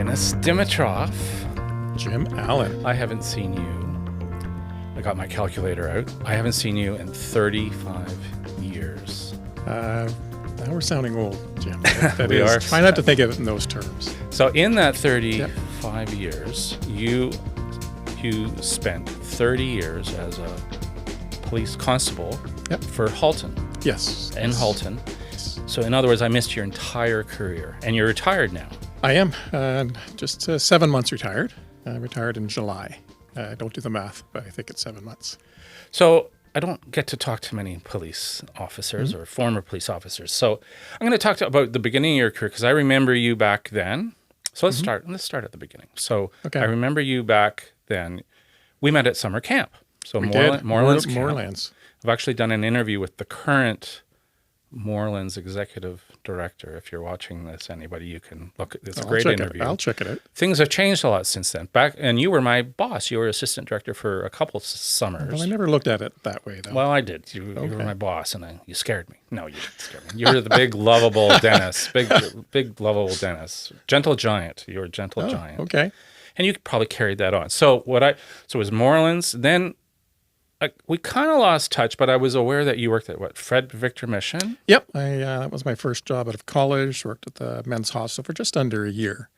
Dennis Dimitroff. Jim Allan. I haven't seen you. I got my calculator out. I haven't seen you in 35 years. Now we're sounding old, Jim. We are. Try not to think of it in those terms. So in that 35 years, you spent 30 years as a police constable for Halton. Yes. In Halton. So in other words, I missed your entire career. And you're retired now. I am. Just 7 months retired. I retired in July. I don't do the math, but I think it's 7 months. So I don't get to talk to many police officers or former police officers. So I'm going to talk about the beginning of your career because I remember you back then. So let's start at the beginning. So I remember you back then. We met at summer camp. So Moorlands camp. Moorlands. I've actually done an interview with the current Moorlands executive director. If you're watching this, anybody, you can look at this. It's a great interview. I'll check it out. Things have changed a lot since then. And you were my boss. You were assistant director for a couple summers. Well, I never looked at it that way, though. Well, I did. You were my boss, and you scared me. No, you didn't scare me. You were the big, lovable Dennis. Big, lovable Dennis. Gentle giant. You were a gentle giant. Okay. And you probably carried that on. So it was Moorlands. Then we kind of lost touch, but I was aware that you worked at Fred Victor Mission. Yep. That was my first job out of college. Worked at the men's hostel for just under a year.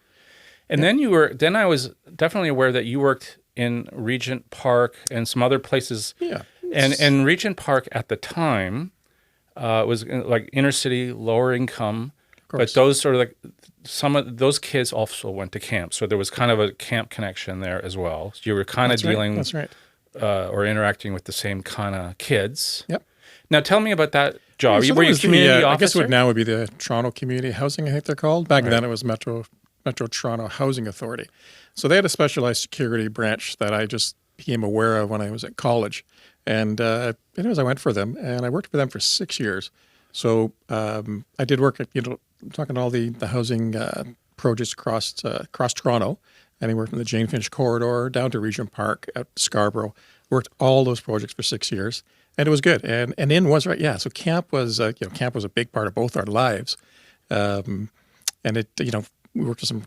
And then I was definitely aware that you worked in Regent Park and some other places. Yeah. And Regent Park at the time was like inner city, lower income. But those sort of like some of those kids also went to camp. So there was kind of a camp connection there as well. So you were kind of dealing. That's right. Or interacting with the same kind of kids. Yep. Now tell me about that job. So were you a community officer? I guess what now would be the Toronto Community Housing, I think they're called. Back then it was Metro Toronto Housing Authority. So they had a specialized security branch that I just became aware of when I was at college. And anyways, I went for them, and I worked for them for 6 years. So I did work at, talking all the housing projects across Toronto. Anywhere from the Jane Finch corridor down to Regent Park out to Scarborough. Worked all those projects for 6 years, and it was good. And in was right, yeah. So camp was a big part of both our lives, and it we worked with some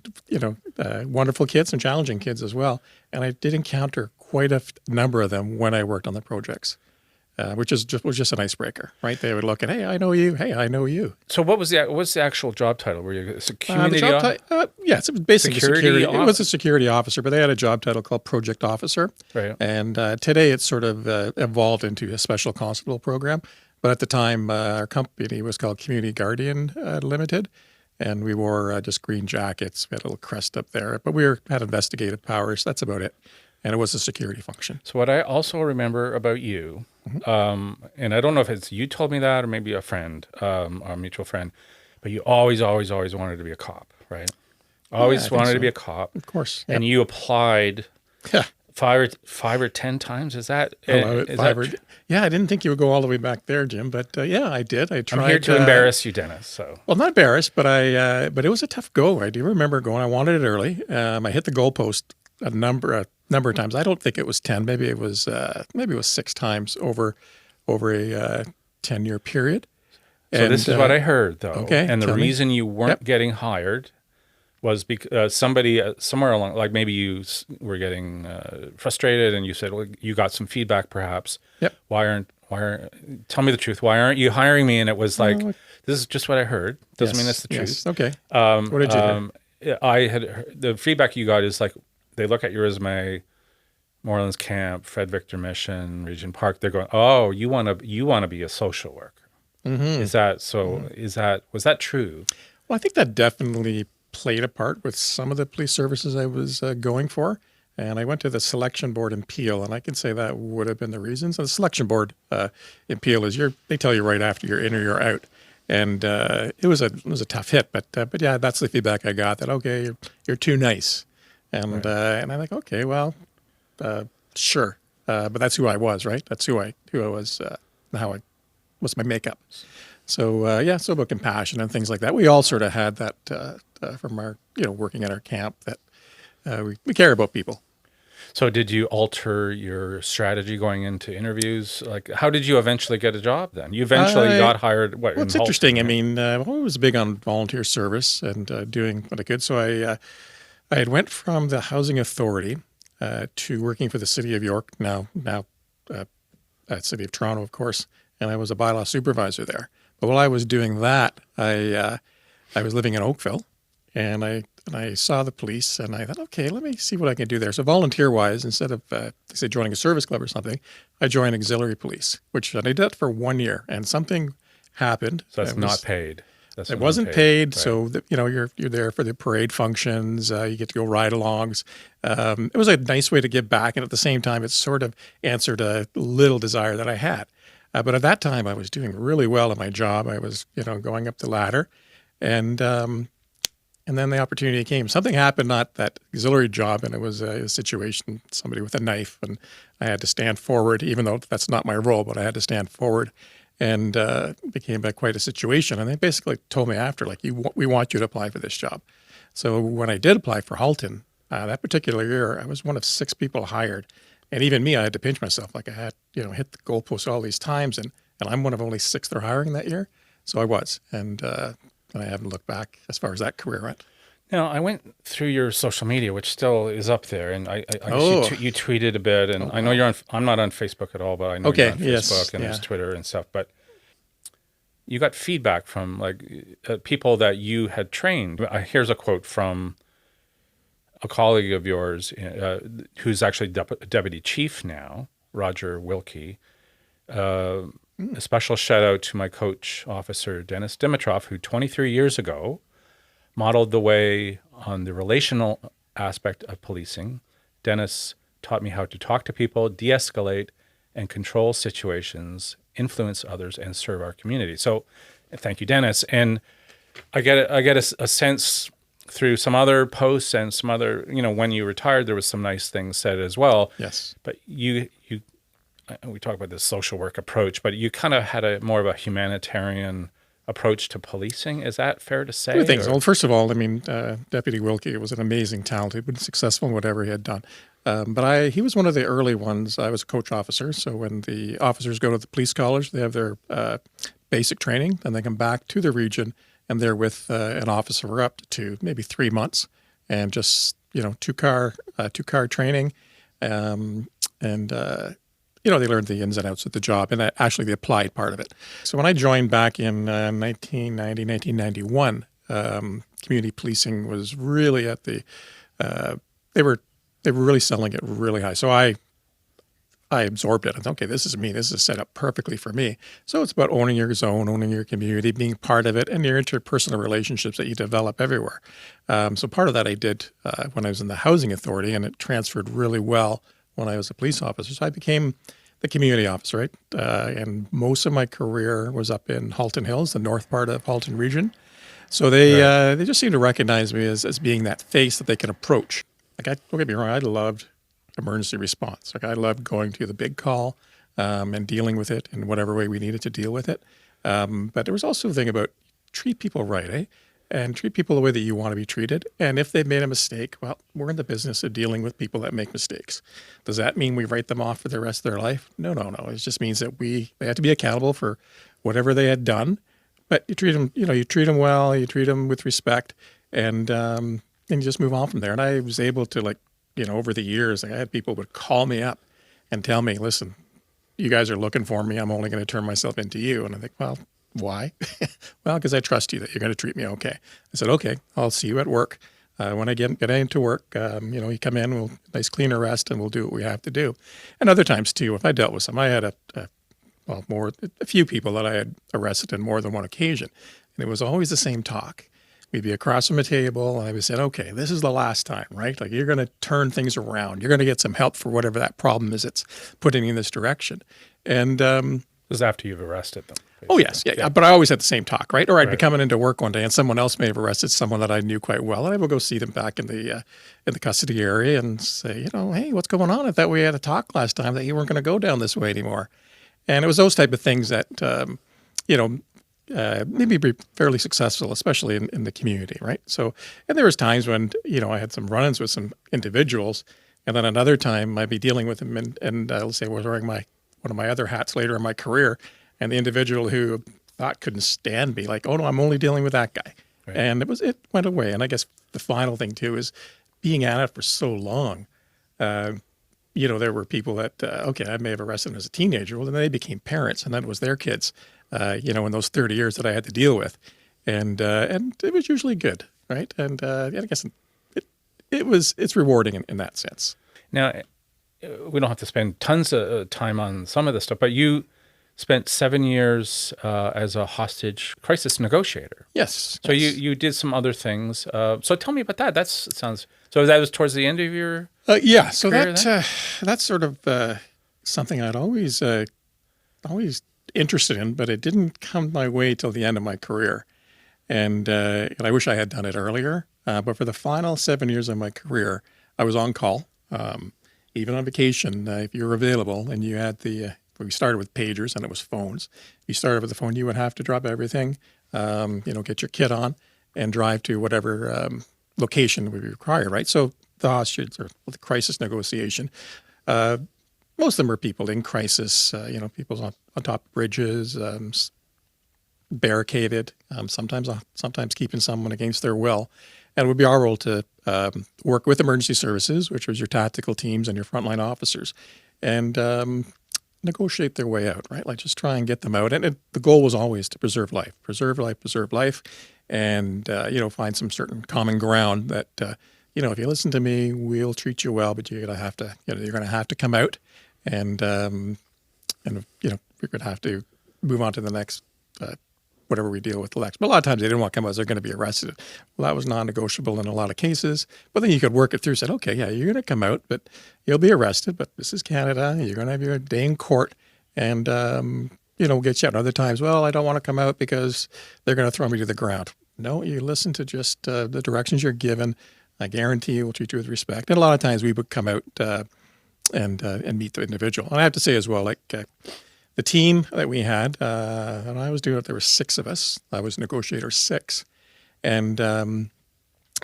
wonderful kids and challenging kids as well. And I did encounter quite a number of them when I worked on the projects. Which was just an icebreaker, right? They would look at, hey, I know you. Hey, I know you. So what's the actual job title? Were you a security officer? It's basically security. It was a security officer, but they had a job title called project officer. Right. And today it's sort of evolved into a special constable program. But at the time, our company was called Community Guardian Limited, and we wore just green jackets. We had a little crest up there, but we had investigative powers. That's about it. And it was a security function. So what I also remember about you, and I don't know if it's you told me that or maybe a friend, a mutual friend, but you always wanted to be a cop, right? Always wanted to be a cop. Of course. Yep. And you applied five or 10 times. Is that? Yeah, I didn't think you would go all the way back there, Jim, but yeah, I did. I tried. I'm here to embarrass you, Dennis. So. Well, not embarrassed, but but it was a tough go. I do remember going. I wanted it early. I hit the goalpost a number of times. I don't think it was 10. Maybe it was 6 times over a 10-year period. So this is what I heard, though. Okay, and the reason you weren't getting hired was because somebody somewhere along, like maybe you were getting frustrated, and you said, "Well, you got some feedback, perhaps. Yep. Why aren't? Tell me the truth. Why aren't you hiring me?" And it was like, "This is just what I heard. Doesn't mean that's the truth." Okay. What did you hear? I had heard, the feedback you got is like, they look at your resume, Moorlands Camp, Fred Victor Mission, Regent Park. They're going, "Oh, you want to be a social worker." Mm-hmm. Is that so? Mm-hmm. Was that true? Well, I think that definitely played a part with some of the police services I was going for. And I went to the selection board in Peel, and I can say that would have been the reasons. And the selection board in Peel is they tell you right after you're in or you're out. And it was a tough hit, but yeah, that's the feedback I got. That okay, you're too nice. And and I'm like, okay, well, sure, but that's who I was, right? That's who I was, how I was my makeup. So so about compassion and things like that. We all sort of had that from our working at our camp that we care about people. So did you alter your strategy going into interviews? Like, how did you eventually get a job then? You eventually got hired. Well, it's interesting. I mean, I was big on volunteer service and doing what I could. So I had went from the housing authority to working for the city of York, now city of Toronto, of course, and I was a bylaw supervisor there. But while I was doing that, I was living in Oakville, and I saw the police, and I thought, okay, let me see what I can do there. So volunteer-wise, instead of say joining a service club or something, I joined auxiliary police, which I did that for 1 year, and something happened. So that's not paid. It wasn't paid, right. so you're there for the parade functions. You get to go ride-alongs. It was a nice way to give back, and at the same time, it sort of answered a little desire that I had. But at that time, I was doing really well at my job. I was going up the ladder, and then the opportunity came. Something happened, not that auxiliary job, and it was a situation, somebody with a knife, and I had to stand forward, even though that's not my role, but I had to stand forward. And it became quite a situation. And they basically told me after, like, we want you to apply for this job. So when I did apply for Halton, that particular year, I was one of 6 people hired. And even me, I had to pinch myself. Like I had, hit the goalpost all these times. And I'm one of only 6 they're hiring that year. So I was. And I haven't looked back as far as that career went. Now, I went through your social media, which still is up there, and I guess you tweeted a bit, and I know you're on. I'm not on Facebook at all, but I know you're on Facebook and there's Twitter and stuff. But you got feedback from people that you had trained. Here's a quote from a colleague of yours, who's actually deputy chief now, Roger Wilkie. A special shout out to my coach officer, Dennis Dimitroff, who 23 years ago modeled the way on the relational aspect of policing. Dennis taught me how to talk to people, de-escalate, and control situations, influence others, and serve our community. So thank you, Dennis. And I get a sense through some other posts and some other, when you retired, there was some nice things said as well. Yes. But we talk about this social work approach, but you kind of had more of a humanitarian approach to policing. Is that fair to say? Two things. Well, first of all, Deputy Wilkie was an amazing talent. He'd been successful in whatever he had done. But he was one of the early ones. I was a coach officer. So when the officers go to the police college, they have their basic training, and they come back to the region, and they're with an officer for up to maybe 3 months, and just, two-car training. They learned the ins and outs of the job and actually the applied part of it. So when I joined back in 1991, community policing was really at the, they were really selling it really high. So I absorbed it. I thought, okay, this is me. This is set up perfectly for me. So it's about owning your zone, owning your community, being part of it, and your interpersonal relationships that you develop everywhere. So part of that I did when I was in the housing authority, and it transferred really well when I was a police officer. So I became the community officer, right? And most of my career was up in Halton Hills, the north part of Halton region. So they just seemed to recognize me as being that face that they can approach. Don't get me wrong, I loved emergency response. I loved going to the big call and dealing with it in whatever way we needed to deal with it. But there was also the thing about treat people right, eh? And treat people the way that you want to be treated. And if they've made a mistake, well, we're in the business of dealing with people that make mistakes. Does that mean we write them off for the rest of their life? No. It just means that they have to be accountable for whatever they had done. But you treat them, you treat them well, you treat them with respect, and you just move on from there. And I was able to, over the years, I had people would call me up and tell me, listen, you guys are looking for me. I'm only going to turn myself into you. And I think, well, why? Well, because I trust you that you're going to treat me okay. I said, okay, I'll see you at work. When I get into work, you come in, we'll nice clean rest, and we'll do what we have to do. And other times too, if I dealt with some, I had a few people that I had arrested on more than one occasion, and it was always the same talk. We'd be across from a table, and I would say, okay, this is the last time, right? You're going to turn things around. You're going to get some help for whatever that problem is it's putting in this direction. And this is after you've arrested them. Oh, yes. Yeah. But I always had the same talk, right? Or I'd be coming into work one day and someone else may have arrested someone that I knew quite well. And I would go see them back in the custody area and say, hey, what's going on? I thought we had a talk last time that you weren't going to go down this way anymore. And it was those type of things that, maybe be fairly successful, especially in the community, right? So, and there was times when, I had some run-ins with some individuals, and then another time I'd be dealing with them and let's say I was wearing one of my other hats later in my career, and the individual who thought couldn't stand me, oh no, I'm only dealing with that guy. Right. And it went away. And I guess the final thing too is being at it for so long, there were people that, I may have arrested them as a teenager. Well, then they became parents, and that was their kids, in those 30 years that I had to deal with. And it was usually good, right? And I guess it's rewarding in that sense. Now, we don't have to spend tons of time on some of this stuff, but you spent 7 years as a hostage crisis negotiator. Yes. So you did some other things. So tell me about that. So that was towards the end of your So career that's sort of something I'd always interested in, but it didn't come my way till the end of my career. And I wish I had done it earlier. But for the final 7 years of my career, I was on call, even on vacation. If you were available and you had we started with pagers and it was phones. You started with the phone, you would have to drop everything, get your kit on and drive to whatever location would be required, right? So the hostage or the crisis negotiation, most of them are people in crisis, people on top of bridges, barricaded, sometimes keeping someone against their will. And it would be our role to work with emergency services, which was your tactical teams and your frontline officers, and negotiate their way out, right? Like just try and get them out. And the goal was always to preserve life, and, find some certain common ground that, if you listen to me, we'll treat you well, but you're going to have to come out and you're going to have to move on to the next, whatever we deal with the next. But a lot of times they didn't want to come out, they're going to be arrested. Well, that was non-negotiable in a lot of cases, but then you could work it through, said, okay, yeah, you're going to come out, but you'll be arrested, but this is Canada, you're going to have your day in court, and, get you out. Other times, well, I don't want to come out because they're going to throw me to the ground. No, you listen to just the directions you're given. I guarantee you we'll treat you with respect. And a lot of times we would come out and meet the individual. And I have to say as well, the team that we had, and I was doing it, there were 6 of us. I was negotiator 6. And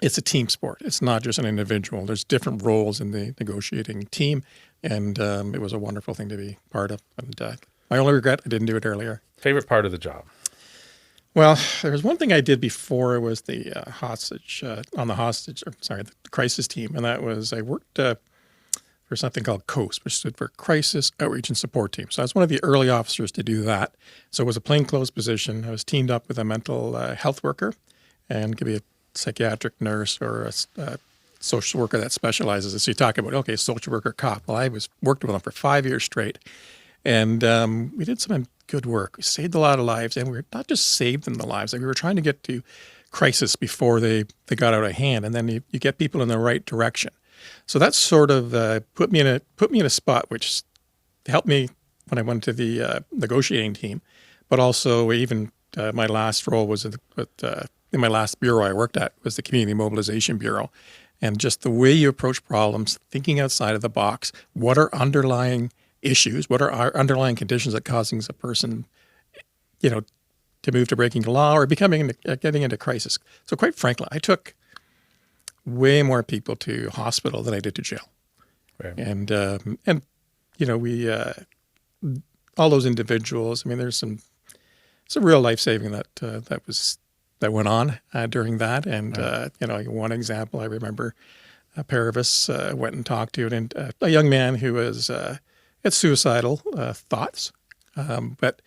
it's a team sport. It's not just an individual. There's different roles in the negotiating team. And it was a wonderful thing to be part of. And my only regret, I didn't do it earlier. Favorite part of the job? Well, there was one thing I did before it was the the crisis team. And that was I worked for something called COAST, which stood for Crisis Outreach and Support Team. So I was one of the early officers to do that. So it was a plainclothes position. I was teamed up with a mental health worker, and could be a psychiatric nurse or a social worker that specializes. So you talk about, okay, social worker, cop. Well, I worked with them for 5 years straight. And we did some good work. We saved a lot of lives, and we were not just saved them the lives. Like we were trying to get to crisis before they got out of hand, and then you get people in the right direction. So that sort of put me in a spot which helped me when I went to the negotiating team, but also even my last role was in my last bureau I worked at was the Community Mobilization Bureau, and just the way you approach problems, thinking outside of the box. What are underlying issues? What are our underlying conditions that causing a person, to move to breaking the law or getting into crisis? So quite frankly, I took way more people to hospital than I did to jail. Right. And we, all those individuals, I mean, there's some real life saving that went on during that. And, right. One example, I remember a pair of us went and talked to a young man who was, had suicidal thoughts, but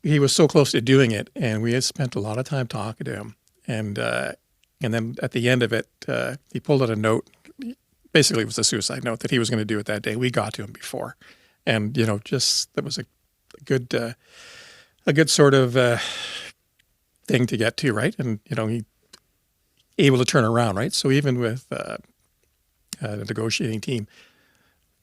he was so close to doing it, and we had spent a lot of time talking to him. And then at the end of it, he pulled out a note. Basically, it was a suicide note that he was going to do it that day. We got to him before, and that was a good sort of thing to get to, right? And he able to turn around, right? So even with the negotiating team,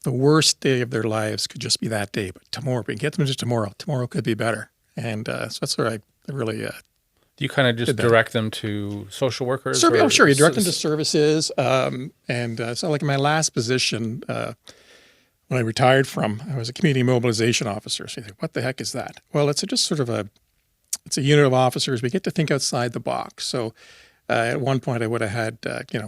the worst day of their lives could just be that day, but tomorrow, we can get them to tomorrow. Tomorrow could be better. And so that's where I really... Do you kind of just direct them to social workers? Sure, you direct them to services. So like in my last position, when I retired from, I was a community mobilization officer. So you think, what the heck is that? Well, it's just sort of it's a unit of officers. We get to think outside the box. So at one point I would have had,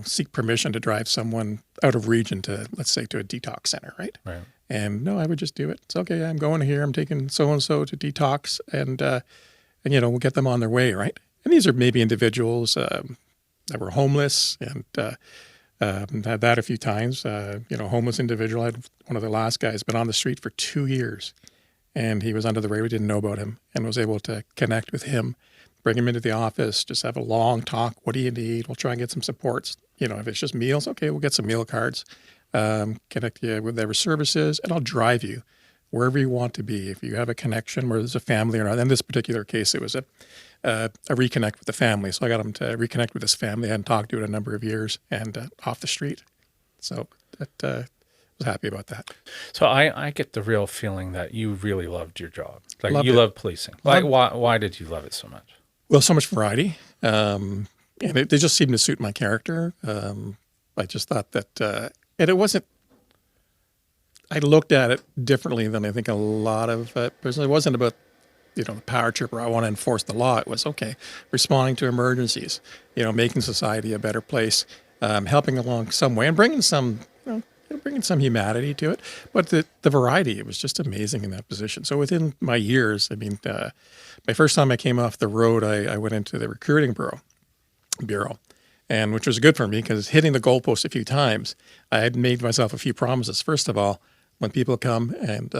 seek permission to drive someone out of region to, let's say, to a detox center, right? Right. And no, I would just do it. It's okay, I'm going here, I'm taking so-and-so to detox, and we'll get them on their way, right? And these are maybe individuals that were homeless and Had that a few times. Homeless individual. I had one of the last guys been on the street for 2 years, and he was under the radar. We didn't know about him, and was able to connect with him, bring him into the office, just have a long talk. What do you need? We'll try and get some supports. If it's just meals, okay, we'll get some meal cards, connect you with their services, and I'll drive you wherever you want to be. If you have a connection where there's a family or not. In this particular case, it was a reconnect with the family. So I got him to reconnect with his family. I hadn't talked to in a number of years, and off the street. So I was happy about that. So I get the real feeling that you really loved your job. Like Loved you it. love policing. Like why did you love it so much? Well, so much variety. And they just seemed to suit my character. I just thought that, and it wasn't, I looked at it differently than I think a lot of personally. It wasn't about, the power trip or I want to enforce the law. It was, okay, responding to emergencies, making society a better place, helping along some way and bringing some, bringing some humanity to it. But the variety, it was just amazing in that position. So within my years, my first time I came off the road, I went into the recruiting bureau, and which was good for me because hitting the goalpost a few times, I had made myself a few promises. First of all, when people come and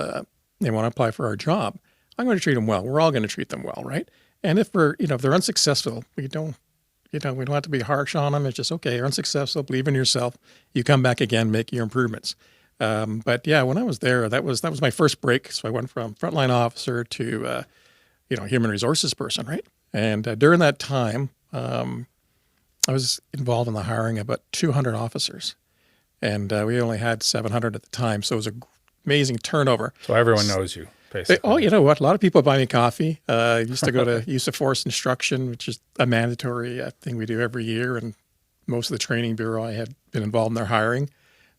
they want to apply for our job, I'm going to treat them well. We're all going to treat them well, right? And if if they're unsuccessful, we don't have to be harsh on them. It's just, okay, you're unsuccessful, believe in yourself. You come back again, make your improvements. But yeah, when I was there, that was my first break. So I went from frontline officer to, human resources person, right? And during that time, I was involved in the hiring of about 200 officers. And we only had 700 at the time. So it was an amazing turnover. So everyone knows you, basically. You know what? A lot of people buy me coffee. I used to go to use of force instruction, which is a mandatory thing we do every year. And most of the training bureau, I had been involved in their hiring.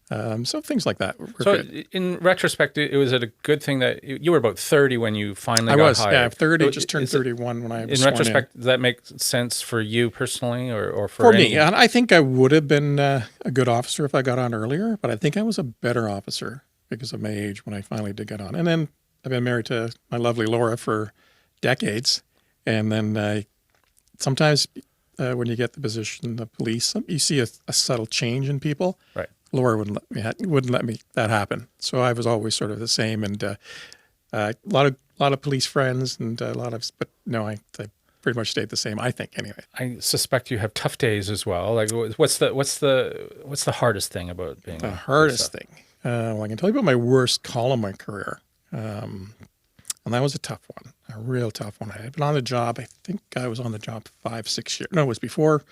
So things like that. So in retrospect, it was a good thing that you were about 30 when you finally got hired. Yeah, 30, just turned 31 when I was in sworn retrospect, does that make sense for you personally or For any? me, and I think I would have been a good officer if I got on earlier, but I think I was a better officer because of my age when I finally did get on. And then I've been married to my lovely Laura for decades. And then sometimes when you get the position in the police, you see a subtle change in people. Right. Laura wouldn't let me that happen. So I was always sort of the same, and a lot of police friends and but no, I pretty much stayed the same. I think anyway. I suspect you have tough days as well. Like, what's the hardest thing about being the hardest thing? Well, I can tell you about my worst call in my career, and that was a tough one, a real tough one. I had been on the job. I think I was on the job 5-6 years. No, it was before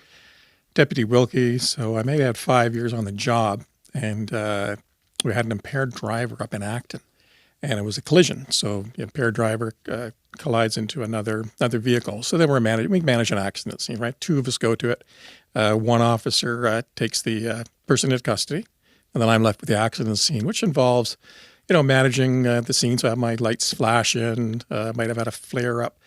Deputy Wilkie, so I maybe had 5 years on the job, and we had an impaired driver up in Acton, and it was a collision. So the impaired driver collides into another vehicle. So then we manage an accident scene, right? 2 of us go to it. One officer takes the person into custody, and then I'm left with the accident scene, which involves, managing the scene. So I have my lights flashing, might have had a flare up.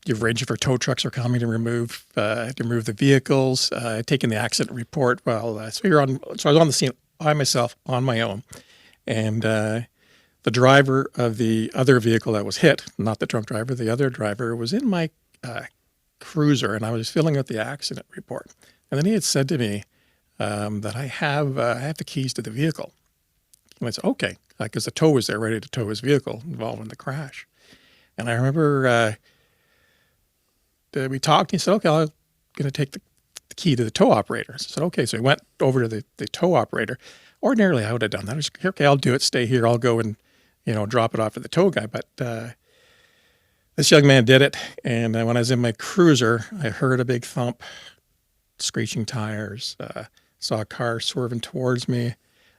You've arranged for tow trucks are coming to remove the vehicles, taking the accident report. So I was on the scene by myself on my own, and the driver of the other vehicle that was hit, not the drunk driver, the other driver was in my cruiser, and I was filling out the accident report. And then he had said to me that I have the keys to the vehicle. And I said, okay, because the tow was there ready to tow his vehicle involved in the crash. And I remember we talked, and he said, okay, I'm going to take the key to the tow operator. So I said, okay. So he went over to the tow operator. Ordinarily, I would have done that. I was like, okay, I'll do it. Stay here. I'll go and, drop it off to the tow guy. But this young man did it. And when I was in my cruiser, I heard a big thump, screeching tires, saw a car swerving towards me,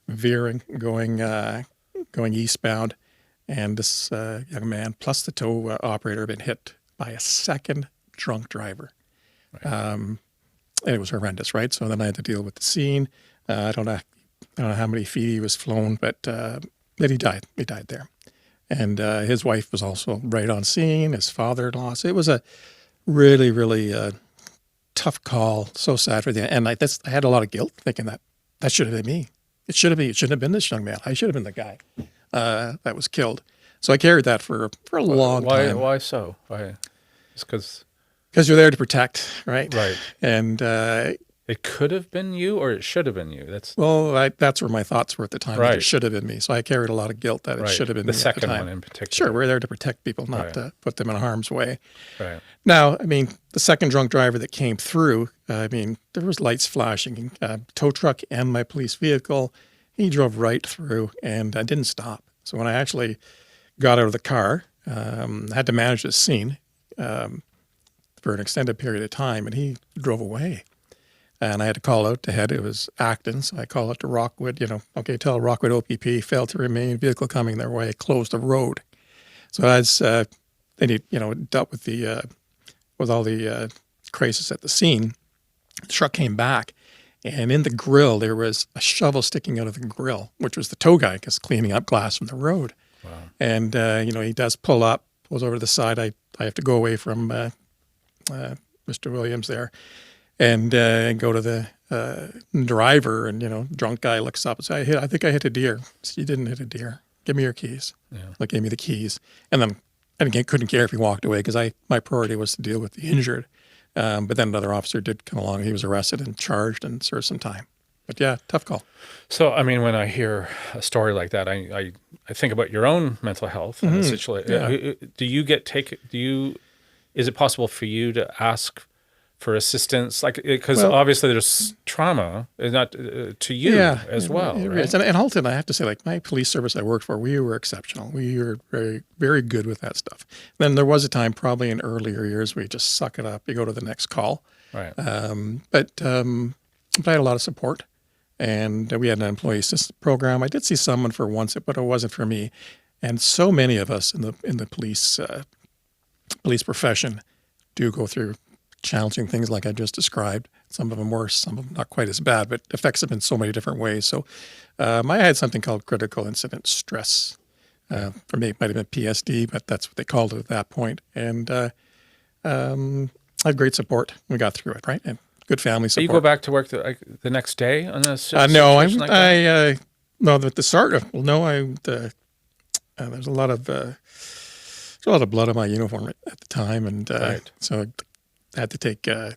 veering, going eastbound. And this young man, plus the tow operator, had been hit by a second drunk driver. Right. And it was horrendous, right? So then I had to deal with the scene. I don't know how many feet he was flown, but he died. He died there. And his wife was also right on scene, his father-in-law. So it was a really, really tough call. So sad for the end. I had a lot of guilt thinking that should have been me. It shouldn't have been this young man. I should have been the guy that was killed. So I carried that for a long time. Why so? Why? Just because you're there to protect, right? Right. And It could have been you, or it should have been you. That's where my thoughts were at the time. That it should have been me. So I carried a lot of guilt that it should have been me at the time. The second one in particular. Sure, we're there to protect people, not to put them in harm's way. Right. Now, I mean, the second drunk driver that came through, I mean, there was lights flashing, tow truck and my police vehicle. He drove right through and didn't stop. So when I actually got out of the car, I had to manage the scene for an extended period of time, and he drove away. And I had to call out to head. It was Acton, so I called out to Rockwood, tell Rockwood OPP, failed to remain, vehicle coming their way, closed the road. So as then he, dealt with with all the crisis at the scene, the truck came back, and in the grill, there was a shovel sticking out of the grill, which was the tow guy, because cleaning up glass from the road. Wow. And, he does pull up, pulls over to the side. I have to go away from Mr. Williams there. And go to the driver, and drunk guy looks up and says, "I think I hit a deer." I said, "You didn't hit a deer. Give me your keys." Yeah. Like, gave me the keys, and then I couldn't care if he walked away because my priority was to deal with the injured. But then another officer did come along. He was arrested and charged and served some time. But yeah, tough call. So I mean, when I hear a story like that, I think about your own mental health and the situation. Yeah. Is it possible for you to ask for assistance, because obviously there's trauma, not to you as well, right? And Halton, I have to say, my police service I worked for, we were exceptional. We were very, very good with that stuff. Then there was a time, probably in earlier years, where you just suck it up, you go to the next call. Right. But I had a lot of support, and we had an employee assistance program. I did see someone for once, but it wasn't for me. And so many of us in the police profession do go through challenging things like I just described. Some of them worse, some of them not quite as bad, but affects them in so many different ways. So I had something called critical incident stress. For me, it might have been PSD, but that's what they called it at that point. And I had great support. We got through it, right? And good family support. You go back to work the next day on this? No, at the start. There's a lot of blood on my uniform at the time, and so I had to take the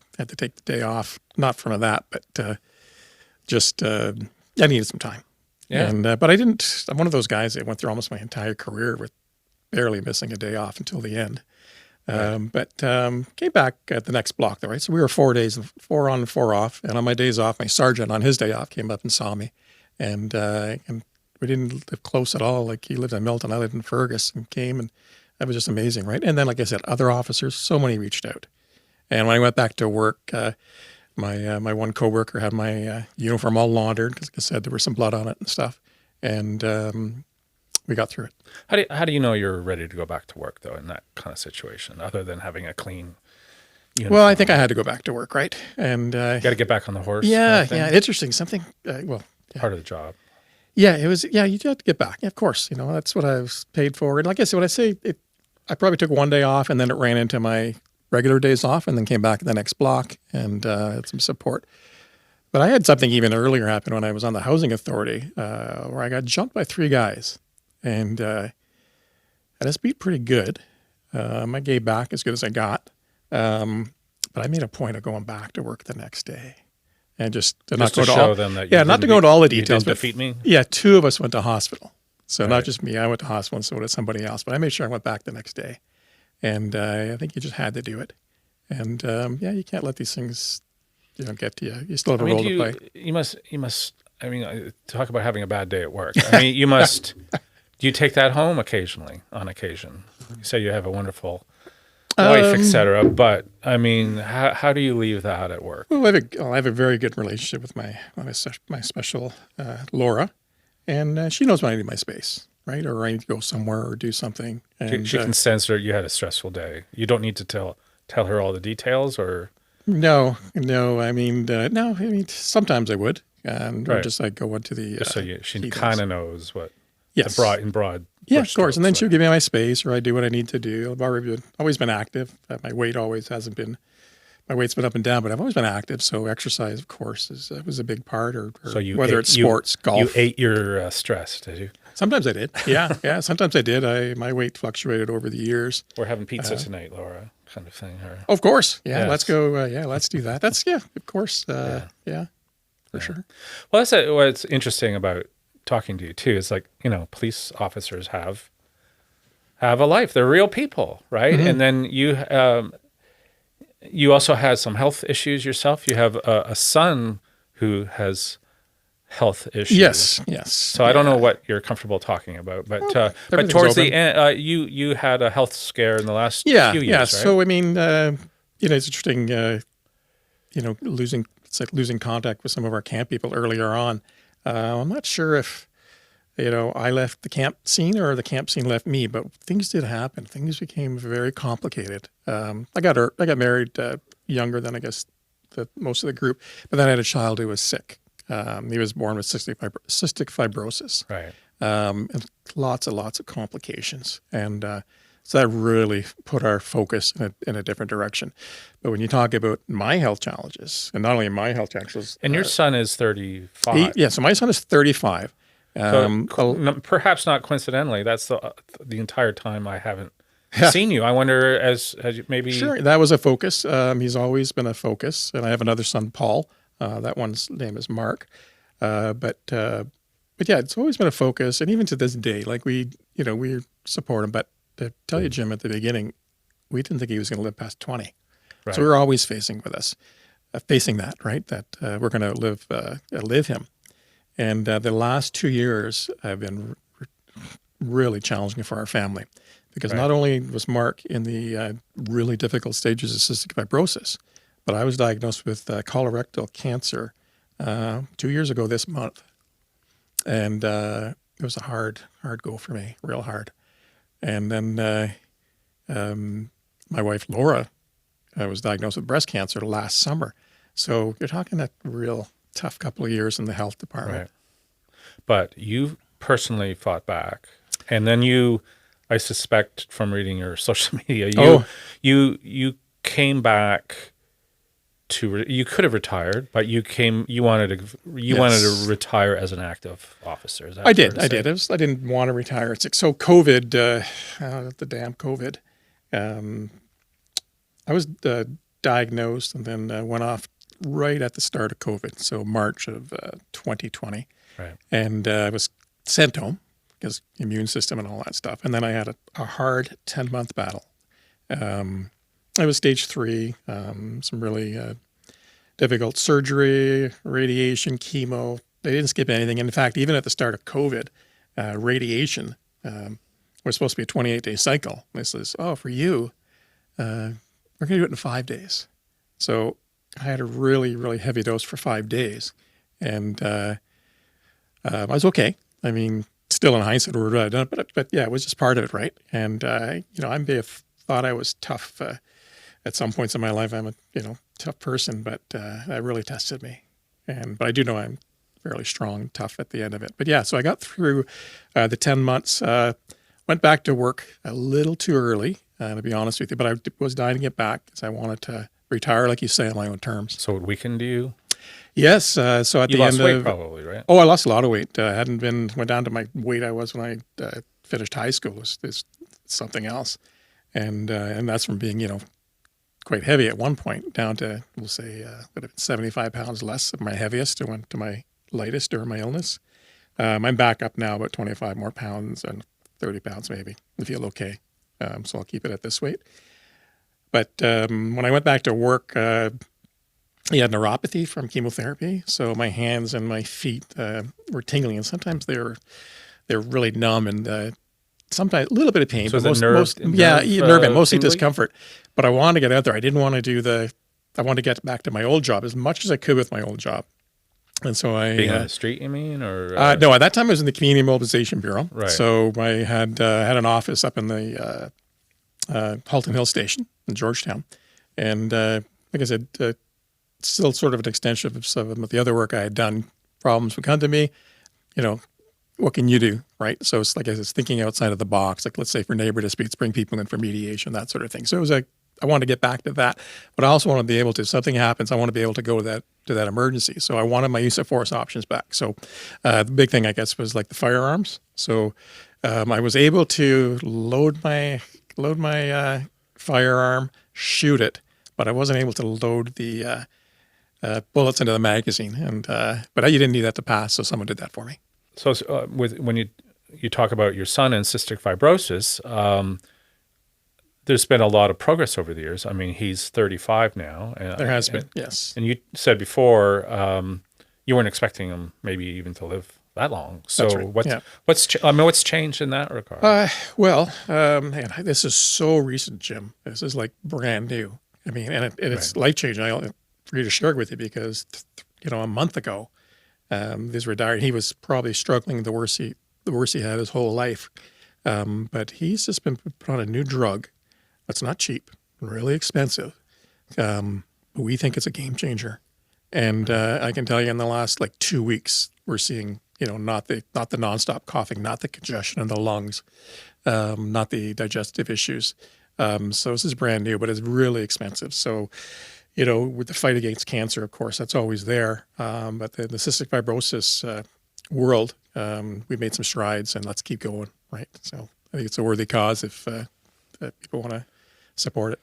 day off, not from that, but just I needed some time. Yeah. And but I didn't. I'm one of those guys that went through almost my entire career with barely missing a day off until the end. But came back at the next block, though, right? So we were 4 days, 4 on, 4 off, and on my days off, my sergeant on his day off came up and saw me, and we didn't live close at all. Like, he lived in Milton, I lived in Fergus, and came, and that was just amazing, right? And then, like I said, other officers, so many reached out. And when I went back to work, my one coworker had my uniform all laundered because, like I said, there was some blood on it and stuff. And we got through it. How do you know you're ready to go back to work, though, in that kind of situation, other than having a clean uniform? Well, I think I had to go back to work, right? And you got to get back on the horse. Yeah, interesting. Something. Part of the job. Yeah, it was. Yeah, you had to get back. Yeah, of course. That's what I was paid for. And like I said, when I say it, I probably took one day off, and then it ran into my regular days off, and then came back the next block and had some support. But I had something even earlier happen when I was on the housing authority, where I got jumped by 3 guys, and I just beat pretty good. I gave back as good as I got, but I made a point of going back to work the next day, and just not go to show them that not to go into all the details. You didn't defeat me. Yeah, 2 of us went to hospital, so not just me. I went to hospital, and so did somebody else. But I made sure I went back the next day. And I think you just had to do it. And you can't let these things, get to you. You still have a role to play. You must. I mean, talk about having a bad day at work. I mean, you must. Do you take that home occasionally? On occasion, you say you have a wonderful wife, etc. But I mean, how do you leave that at work? Well, I have a very good relationship with my special Laura, and she knows when I need my space. Right, or I need to go somewhere or do something. And she can sense that you had a stressful day. You don't need to tell her all the details, or no. I mean, no. I mean, sometimes I would, and or just go into the. Just so she kind of knows what. Yes. In broad. Yeah, of course. And then she'll give me my space, or I do what I need to do. I've always been active. My weight always hasn't been. My weight's been up and down, but I've always been active. So exercise, of course, was a big part. Or so whether it's sports, golf. You ate your stress, did you? Sometimes I did. Yeah. Sometimes I did. My weight fluctuated over the years. We're having pizza tonight, Laura, kind of thing. Or... Of course. Yeah. Yes. Let's go. Let's do that. That's, of course. Yeah, for sure. Well, that's what's interesting about talking to you too. Is like, police officers have a life. They're real people, right? Mm-hmm. And then you also had some health issues yourself. You have a son who has health issues. Yes. So I don't know what you're comfortable talking about, but towards the end, you had a health scare in the last few years, right? So I mean, it's interesting. Losing contact with some of our camp people earlier on. I'm not sure if I left the camp scene or the camp scene left me, but things did happen. Things became very complicated. I got married younger than I guess most of the group, but then I had a child who was sick. He was born with cystic fibrosis, right? And lots of complications, and so that really put our focus in a different direction. But when you talk about my health challenges, and not only my health challenges, and your son is 35. So my son is 35. Perhaps not coincidentally, that's the entire time I haven't seen you. I wonder, as you maybe... Sure, that was a focus. He's always been a focus. And I have another son, Paul. That one's name is Mark. But yeah, it's always been a focus. And even to this day, like we support him. But to tell you, Jim, at the beginning, we didn't think he was going to live past 20. Right. So we were always facing that, right? That we're going to live him. And the last 2 years have been really challenging for our family because not only was Mark in the really difficult stages of cystic fibrosis, but I was diagnosed with colorectal cancer 2 years ago this month. And it was a hard go for me, real hard. And then my wife, Laura, was diagnosed with breast cancer last summer. So you're talking a real tough couple of years in the health department. Right. But you personally fought back. And then I suspect from reading your social media, you came back you could have retired, but you wanted to retire as an active officer. Is that I did. I didn't want to retire. So COVID, the damn COVID, I was diagnosed and then went off right at the start of COVID. So March of 2020. Right. And I was sent home because immune system and all that stuff. And then I had a hard 10-month battle. I was stage 3, some really difficult surgery, radiation, chemo. They didn't skip anything. And in fact, even at the start of COVID, radiation was supposed to be a 28-day cycle. They says, for you, we're going to do it in 5 days. So I had a really, really heavy dose for 5 days. And I was okay. I mean, still in hindsight, would have done it, but yeah, it was just part of it, right? And I may have thought I was tough at some points in my life. I'm a tough person, but that really tested me. But I do know I'm fairly strong and tough at the end of it. But yeah, so I got through the 10 months. Went back to work a little too early, to be honest with you. But I was dying to get back because I wanted to retire, like you say, on my own terms. So it weakened you? Yes. So at the end of... You lost weight probably, right? Oh, I lost a lot of weight. Went down to my weight I was when I finished high school. It's something else. And that's from being, quite heavy at one point down to, we'll say, 75 pounds less of my heaviest. I went to my lightest during my illness. I'm back up now about 25 more pounds and 30 pounds maybe. I feel okay. So I'll keep it at this weight. But when I went back to work, I had neuropathy from chemotherapy, so my hands and my feet were tingling, and sometimes they're really numb, and sometimes a little bit of pain. So but nerve and mostly tingling? Discomfort. But I wanted to get out there. I didn't want to I wanted to get back to my old job as much as I could with my old job. And so being on the street, you mean, or no? At that time, I was in the Community Mobilization Bureau. Right. So I had an office up in the Halton Hill Station in Georgetown, and like I said. Still sort of an extension of some of the other work I had done. Problems would come to me, what can you do, right? So it's like I was thinking outside of the box, like let's say for neighbor disputes, bring people in for mediation, that sort of thing. So it was a I wanted to get back to that, but I also want to be able to, if something happens, I want to be able to go to that emergency. So I wanted my use of force options back. So the big thing, I guess, was like the firearms. So I was able to load my firearm, shoot it, but I wasn't able to load the bullets into the magazine. And but you didn't need that to pass, so someone did that for me. So when you talk about your son and cystic fibrosis, there's been a lot of progress over the years. I mean, he's 35 now. There has been, yes. And you said before you weren't expecting him maybe even to live that long. So right. what's changed in that regard? Man, this is so recent, Jim. This is like brand new. I mean, and it's life changing. I'm free to share it with you because a month ago, this retired. He was probably struggling the worst he had his whole life. But he's just been put on a new drug that's not cheap, really expensive. We think it's a game changer. And I can tell you in the last 2 weeks, we're seeing, not the nonstop coughing, not the congestion in the lungs, not the digestive issues. So this is brand new, but it's really expensive. So, with the fight against cancer, of course, that's always there. But the cystic fibrosis world, we've made some strides, and let's keep going, right? So I think it's a worthy cause if people want to support it.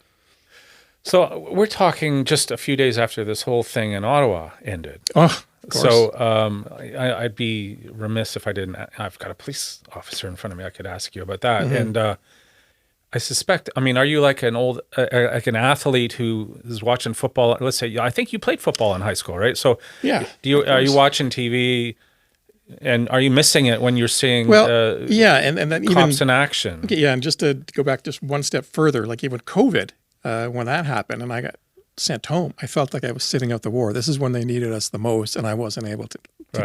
So we're talking just a few days after this whole thing in Ottawa ended. Oh, of course. So I'd be remiss if I didn't. I've got a police officer in front of me. I could ask you about that. Mm-hmm. And I suspect. I mean, are you like an old, like an athlete who is watching football? Let's say, I think you played football in high school, right? So yeah. Are you watching TV? And are you missing it when you're seeing and then cops in action? Yeah, and just to go back just one step further, like even COVID, when that happened and I got sent home, I felt like I was sitting out the war. This is when they needed us the most, and I wasn't able to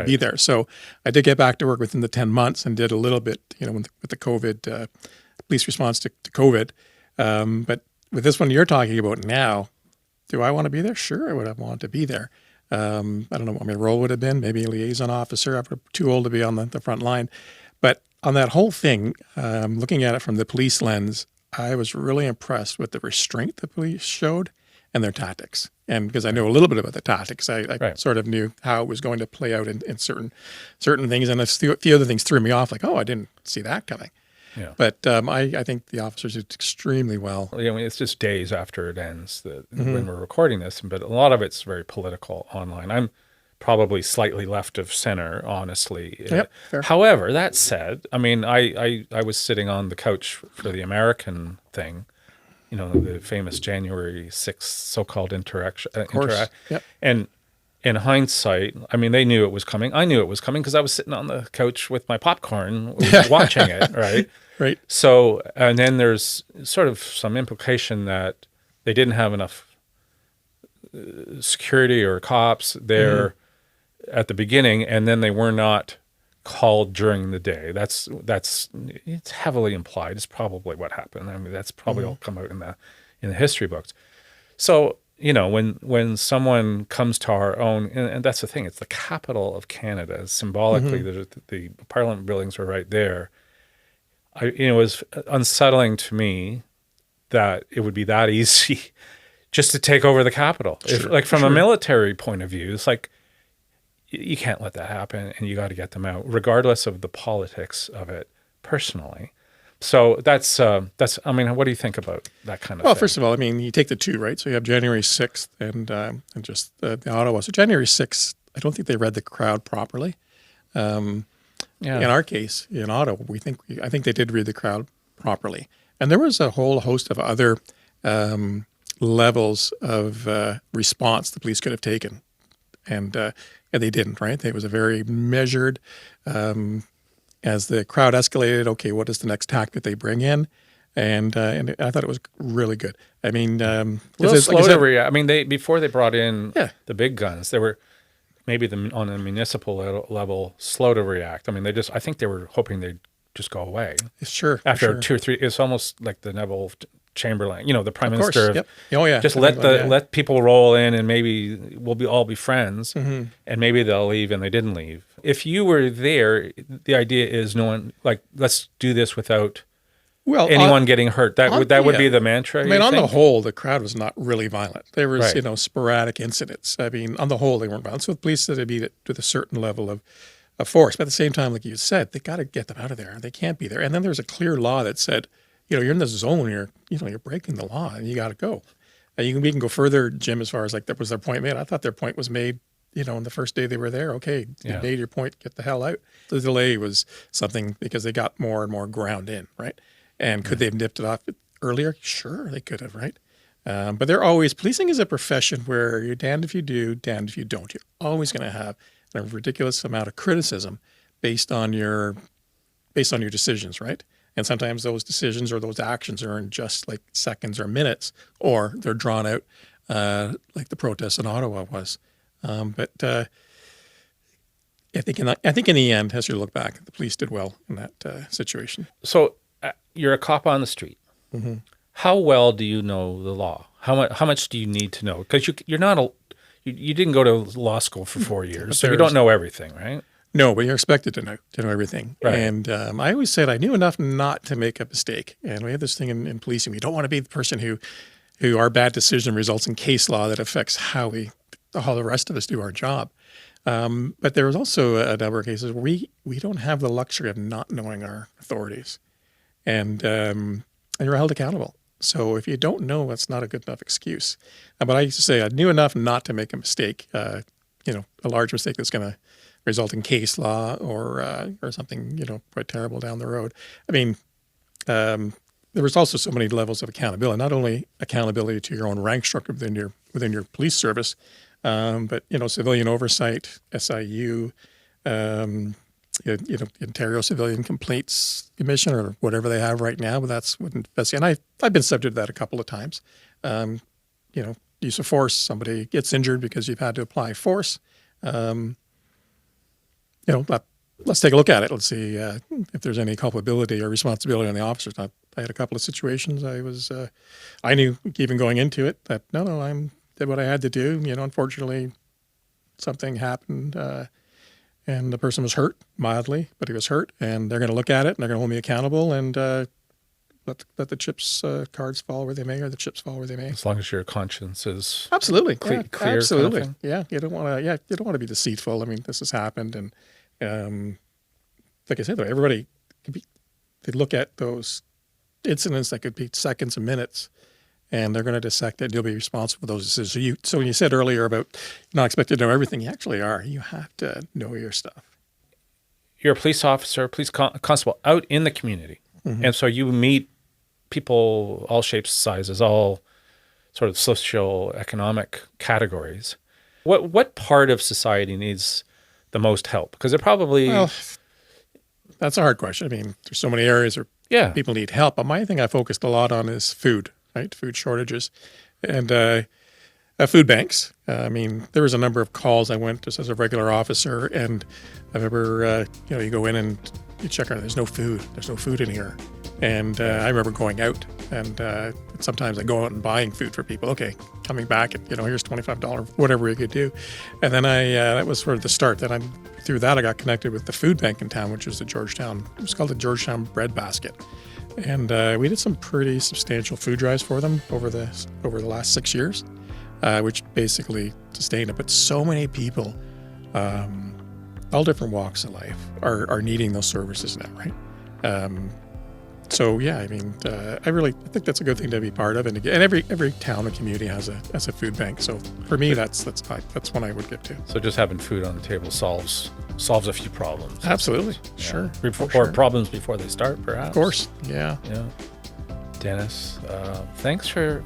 be there. So I did get back to work within the 10 months and did a little bit, with the COVID, police response to COVID. But with this one you're talking about now, do I want to be there? Sure, I would have wanted to be there. I don't know what my role would have been, maybe a liaison officer. I'm too old to be on the front line. But on that whole thing, looking at it from the police lens, I was really impressed with the restraint the police showed and their tactics. And because I know a little bit about the tactics, I sort of knew how it was going to play out in certain things. And a few other things threw me off, like, oh, I didn't see that coming. Yeah. But I think the officers did extremely well. It's just days after it ends when we're recording this, but a lot of it's very political online. I'm probably slightly left of center, honestly. Yep, fair. However, that said, I mean, I was sitting on the couch for the American thing, the famous January 6th so-called interaction. Yep. And in hindsight, I mean, they knew it was coming. I knew it was coming because I was sitting on the couch with my popcorn watching it, right? Right. So, and then there's sort of some implication that they didn't have enough security or cops there at the beginning, and then they were not called during the day. That's it's heavily implied. It's probably what happened. I mean, that's probably all come out in the history books. So, when someone comes to our own, and that's the thing, it's the capital of Canada. Symbolically, the Parliament buildings are right there. It was unsettling to me that it would be that easy just to take over the capital. Sure, from a military point of view, it's like you can't let that happen, and you got to get them out, regardless of the politics of it personally. So that's. I mean, what do you think about that kind of thing? Well, first of all, I mean, you take the two, right? So you have January 6th and just the Ottawa. So January 6th, I don't think they read the crowd properly. In our case, in Ottawa, I think they did read the crowd properly. And there was a whole host of other levels of response the police could have taken. And they didn't, right? It was a very measured, as the crowd escalated, okay, what is the next tactic they bring in? And I thought it was really good. I mean, a little slow to react. I mean, before they brought in the big guns, they were maybe on a municipal level slow to react. I mean, I think they were hoping they'd just go away. Sure. After 2 or 3, it's almost like the Neville Chamberlain, the Prime Minister. Yep. Oh yeah. Just let people roll in, and maybe we'll all be friends, and maybe they'll leave, and they didn't leave. If you were there, the idea is let's do this without Well, anyone getting hurt. That would be the mantra. I mean, on the whole, the crowd was not really violent. There was, Right. Sporadic incidents. I mean, on the whole, they weren't violent. So the police said they'd be with a certain level of force. But at the same time, like you said, they got to get them out of there. They can't be there. And then there's a clear law that said, you're in the zone. You're breaking the law, and you got to go. And we can go further, Jim, as far as like that was their point made. I thought their point was made, on the first day they were there. Okay, you made your point. Get the hell out. The delay was something because they got more and more ground in, right? And could they have nipped it off earlier? Sure, they could have, right? But policing is a profession where you're damned if you do, damned if you don't. You're always going to have a ridiculous amount of criticism based on your decisions, right? And sometimes those decisions or those actions are in just like seconds or minutes, or they're drawn out like the protest in Ottawa was. But I think in the end, as you look back, the police did well in that situation. So you're a cop on the street. Mm-hmm. How well do you know the law? How much do you need to know? Because you're not you didn't go to law school for 4 years, so you don't know everything, right? No, but you're expected to know everything. Right. And I always said I knew enough not to make a mistake. And we have this thing in policing. We don't want to be the person who our bad decision results in case law that affects how the rest of us do our job. But there was also a number of cases where we don't have the luxury of not knowing our authorities. And you're held accountable. So if you don't know, that's not a good enough excuse. But I used to say I knew enough not to make a mistake, a large mistake that's going to result in case law or something, quite terrible down the road. I mean, there was also so many levels of accountability, not only accountability to your own rank structure within your police service, but, civilian oversight, SIU, Ontario Civilian Complaints Commission or whatever they have right now, but that's what investigate. And I've been subject to that a couple of times. Use of force, somebody gets injured because you've had to apply force. Let's take a look at it. Let's see if there's any culpability or responsibility on the officers. I had a couple of situations. I knew even going into it that I did what I had to do. Unfortunately, something happened. And the person was hurt mildly, but he was hurt, and they're going to look at it and they're going to hold me accountable and let the chips cards fall where they may, or the chips fall where they may. As long as your conscience is absolutely clear. Absolutely, Kind of yeah. You don't want to be deceitful. I mean, this has happened, and like I said, though, everybody they look at those incidents that could be seconds and minutes, and they're going to dissect it. You'll be responsible for those decisions. So when you said earlier about not expected to know everything, you actually are. You have to know your stuff. You're a police officer, police constable out in the community. Mm-hmm. And so you meet people, all shapes, sizes, all sort of socio-economic categories. What part of society needs the most help? Because it probably... Well, that's a hard question. I mean, there's so many areas where people need help. But my thing I focused a lot on is food. Right, food shortages, and food banks. I mean, there was a number of calls I went just as a regular officer, and I remember, you go in and you check on. There's no food in here, and I remember going out, and sometimes I go out and buying food for people. Okay, coming back, and here's $25, whatever we could do, and then that was sort of the start. Then through that I got connected with the food bank in town, which was the Georgetown. It was called the Georgetown Bread Basket. And we did some pretty substantial food drives for them over the last 6 years, which basically sustained it. But so many people, all different walks of life, are needing those services now, right? So yeah, I mean, I think that's a good thing to be part of. And every town and community has a food bank. So for me, that's one I would get to. So just having food on the table solves a few problems. Absolutely, yeah. Sure. Or problems before they start, perhaps. Of course, yeah. Dennis, thanks for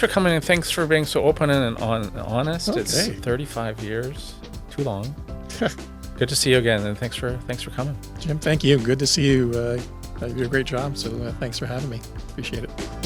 coming and thanks for being so open and honest. Okay. It's 35 years, too long. Good to see you again, and thanks for coming. Jim, thank you. Good to see you. You do a great job, so thanks for having me. Appreciate it.